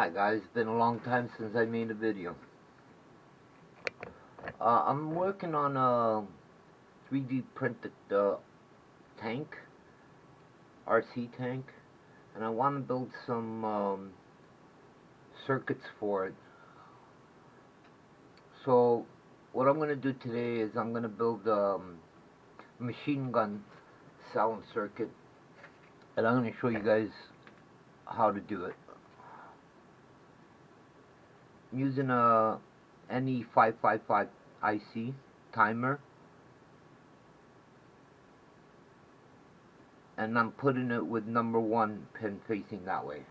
Hi guys, it's been a long time since I made a video. I'm working on a 3D printed tank, RC tank, and I want to build some circuits for it. So what I'm going to do today is I'm going to build a machine gun sound circuit, and I'm going to show you guys how to do it. I'm using a NE555 IC timer, and I'm putting it with number 1 pin facing that way.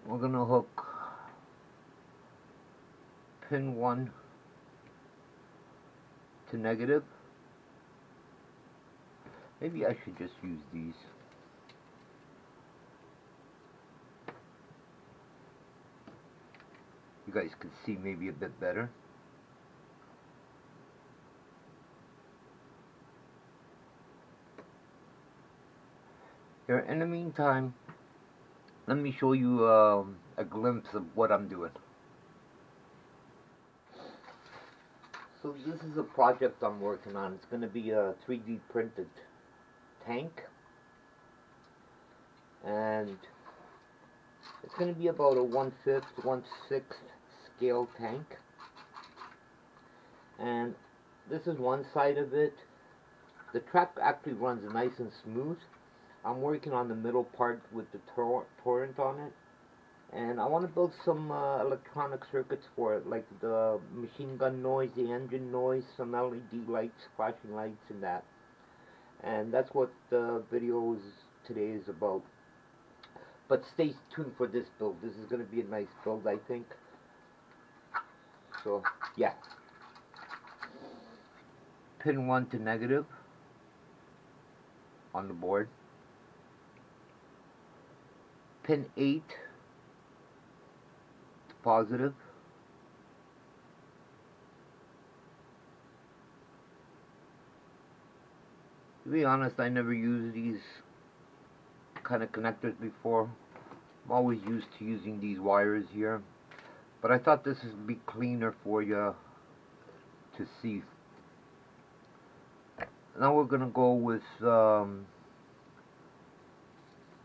We're gonna hook pin 1 to negative. Maybe I should just use these. You guys can see maybe a bit better. Here, in the meantime, let me show you a glimpse of what I'm doing. So this is a project I'm working on. It's going to be a 3D printed tank, and it's going to be about a 1/5, 1/6 scale tank. And this is one side of it. The track actually runs nice and smooth. I'm working on the middle part with the torrent on it, and I want to build some electronic circuits for it, like the machine gun noise, the engine noise, some LED lights, flashing lights, and that. And that's what the video today is about. But stay tuned for this build. This is going to be a nice build, I think. So, yeah. Pin 1 to negative on the board. Pin 8 to positive. To be honest, I never used these kind of connectors before. I'm always used to using these wires here, but I thought this would be cleaner for you to see. Now we're gonna go with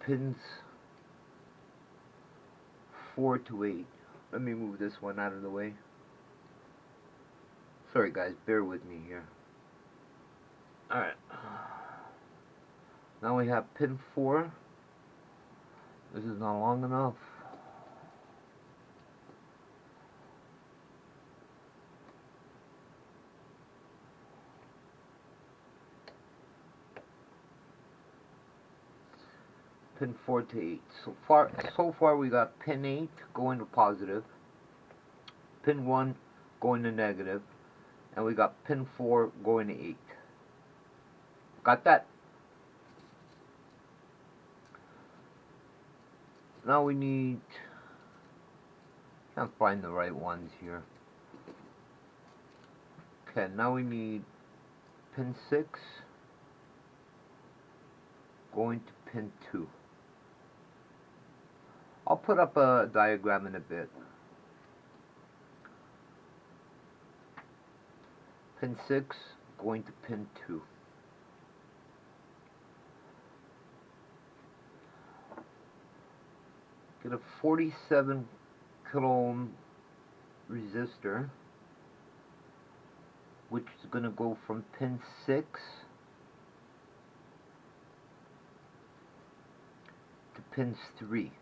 pins 4 to 8. Let me move this one out of the way. Sorry guys, bear with me here. Alright. Now we have pin 4. This is not long enough. Pin 4 to 8. So far we got pin 8 going to positive, pin 1 going to negative, and we got pin 4 going to 8. Got that? Now we need, can't find the right ones here. Okay, now we need pin 6 going to pin 2. I'll put up a diagram in a bit. Pin 6 going to pin 2. Get a 47 kilo ohm resistor, which is going to go from pin 6 to pins 3.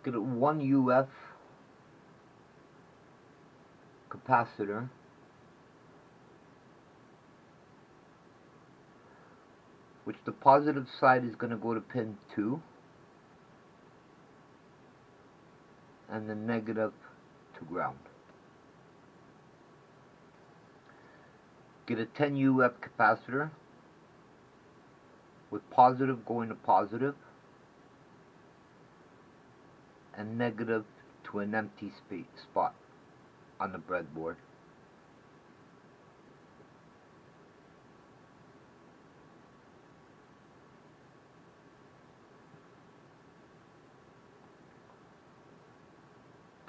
Get a 1 UF capacitor, which the positive side is going to go to pin 2 and the negative to ground. Get a 10 UF capacitor with positive going to positive and negative to an empty spot on the breadboard.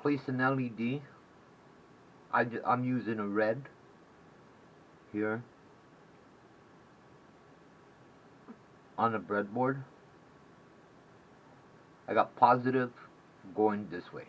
Place an LED. I'm using a red here on the breadboard. I got positive going this way.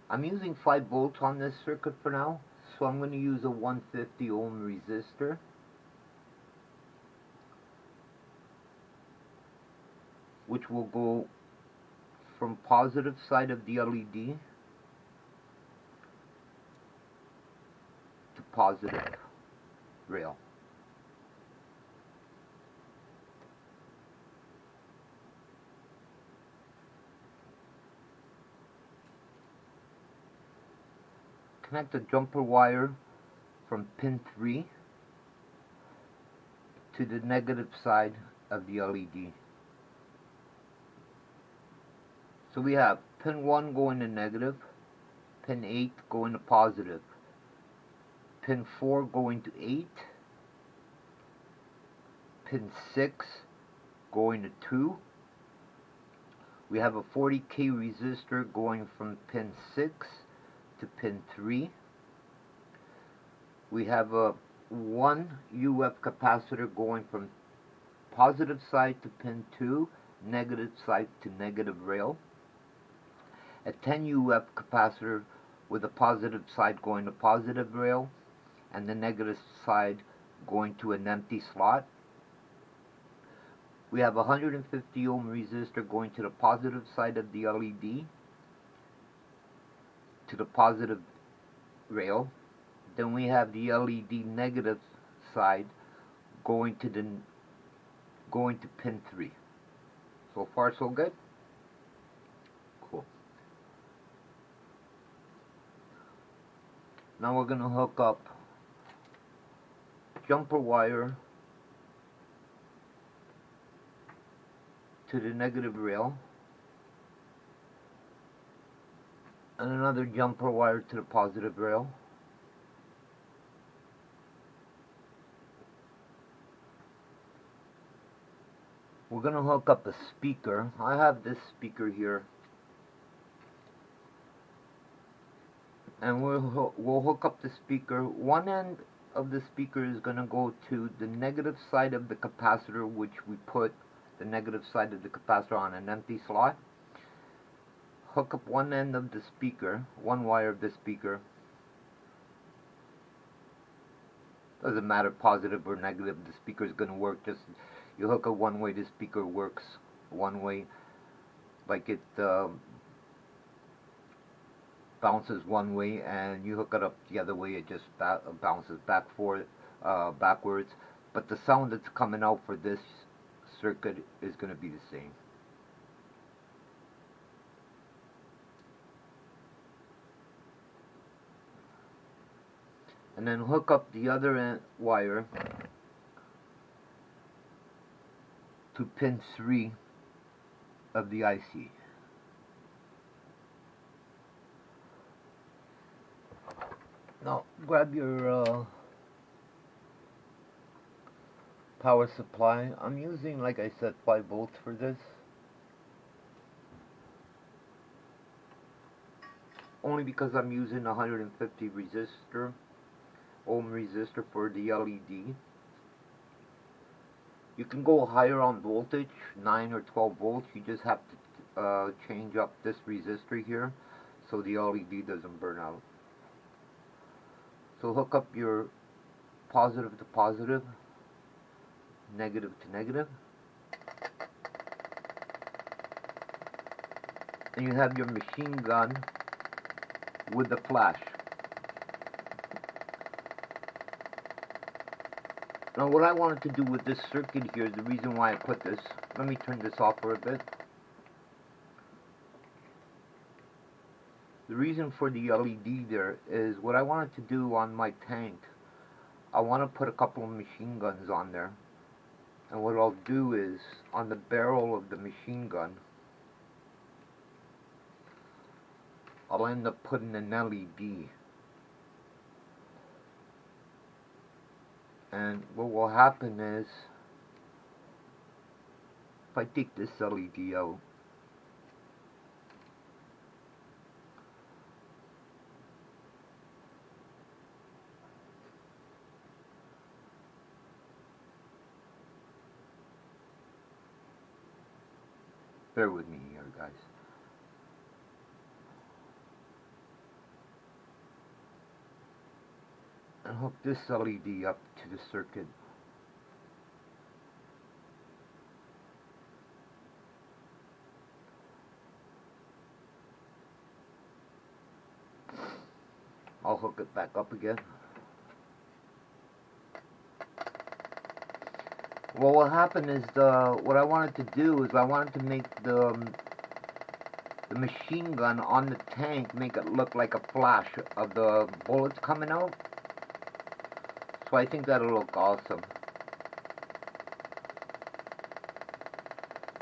I'm using 5 volts on this circuit for now, so I'm going to use a 150 ohm resistor. Which will go from positive side of the LED to positive rail. Connect the jumper wire from pin 3 to the negative side of the LED. So we have pin 1 going to negative, pin 8 going to positive, pin 4 going to 8, pin 6 going to 2. We have a 40K resistor going from pin 6 to pin 3. We have a 1 UF capacitor going from positive side to pin 2, negative side to negative rail. A 10 UF capacitor with the positive side going to positive rail and the negative side going to an empty slot. We have a 150 ohm resistor going to the positive side of the LED to the positive rail. Then we have the LED negative side going to pin 3. So far so good? Cool. Now we're going to hook up jumper wire to the negative rail and another jumper wire to the positive rail. We're going to hook up a speaker. I have this speaker here, and we'll hook up the speaker. One end of the speaker is going to go to the negative side of the capacitor, which we put the negative side of the capacitor on an empty slot. Hook up one end of the speaker, one wire of the speaker. Doesn't matter positive or negative, the speaker is going to work. Just you hook up one way, the speaker works one way, like it bounces one way, and you hook it up the other way, it just bounces backwards. But the sound that's coming out for this circuit is going to be the same. And then hook up the other end wire to pin 3 of the IC. Now grab your power supply. I'm using, like I said, 5 volts for this. Only because I'm using 150 ohm resistor for the LED. You can go higher on voltage, 9 or 12 volts. You just have to change up this resistor here so the LED doesn't burn out. So hook up your positive to positive, negative to negative, and you have your machine gun with the flash. Now what I wanted to do with this circuit here, the reason why I put this, let me turn this off for a bit. The reason for the LED there is what I wanted to do on my tank. I want to put a couple of machine guns on there. And what I'll do is, on the barrel of the machine gun, I'll end up putting an LED. And what will happen is, if I take this LED out, bear with me here, guys. And hook this LED up to the circuit. I'll hook it back up again. What will happen is what I wanted to do is I wanted to make the machine gun on the tank, make it look like a flash of the bullets coming out. So I think that'll look awesome.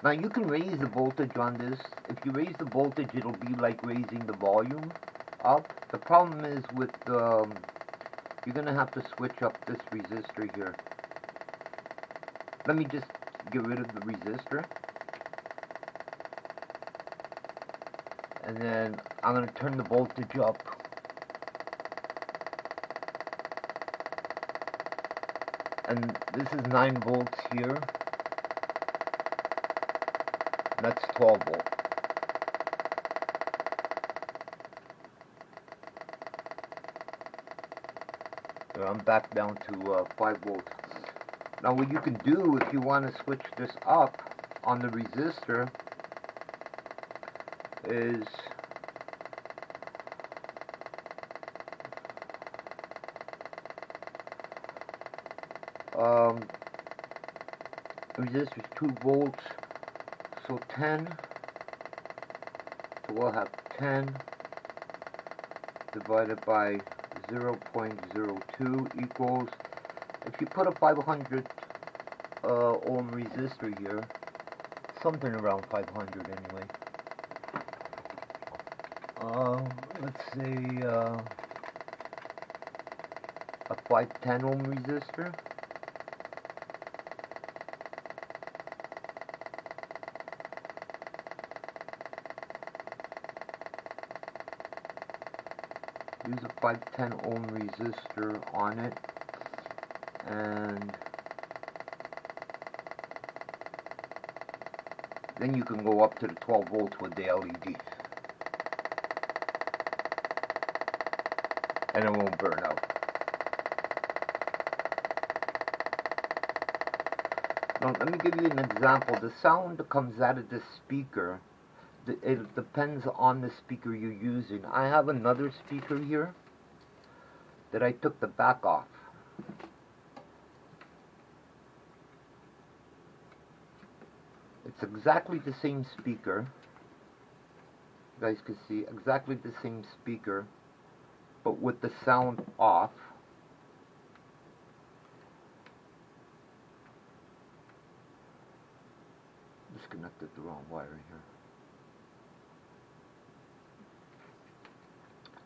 Now you can raise the voltage on this. If you raise the voltage, it'll be like raising the volume up. The problem is with you're gonna have to switch up this resistor here. Let me just get rid of the resistor. And then I'm going to turn the voltage up. And this is 9 volts here. That's 12 volts. So I'm back down to 5 volts. Now what you can do if you want to switch this up on the resistor is resistor is 2 volts, so 10, so we'll have 10 divided by 0.02 equals, if you put a 500 ohm resistor here, something around 500 anyway. Let's say a 510 ohm resistor. Use a 510 ohm resistor on it, and then you can go up to the 12 volts with the LED, and it won't burn out. Now let me give you an example. The sound that comes out of this speaker, it depends on the speaker you're using. I have another speaker here that I took the back off. It's exactly the same speaker. You guys can see exactly the same speaker, but with the sound off. Disconnected the wrong wire here.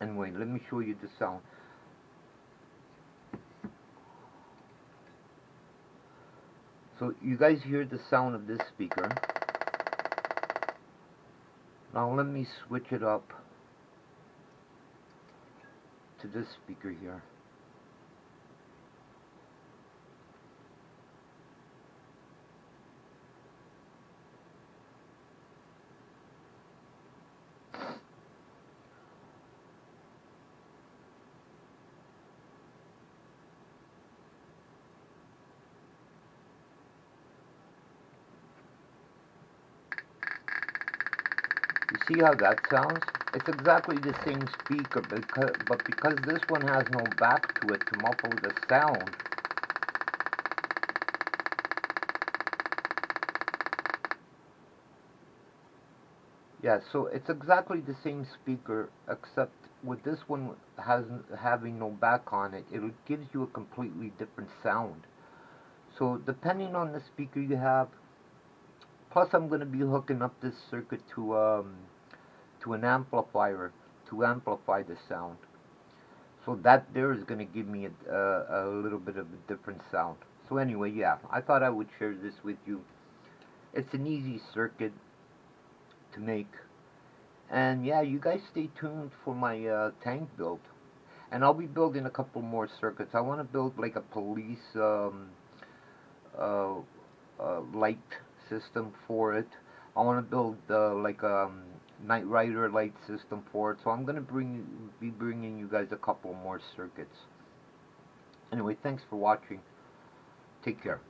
Anyway, let me show you the sound. So you guys hear the sound of this speaker. Now let me switch it up to this speaker here. You see how that sounds? It's exactly the same speaker, but because this one has no back to it to muffle the sound, Yeah, so it's exactly the same speaker, except with this one having no back on it, it gives you a completely different sound. So depending on the speaker you have, plus I'm going to be hooking up this circuit to an amplifier to amplify the sound. So that there is going to give me a little bit of a different sound. So anyway, yeah, I thought I would share this with you. It's an easy circuit to make. And yeah, you guys stay tuned for my tank build. And I'll be building a couple more circuits. I want to build like a police uh, light system for it. I want to build like a Night Rider light system for it. So I'm gonna be bringing you guys a couple more circuits. Anyway, thanks for watching. Take care.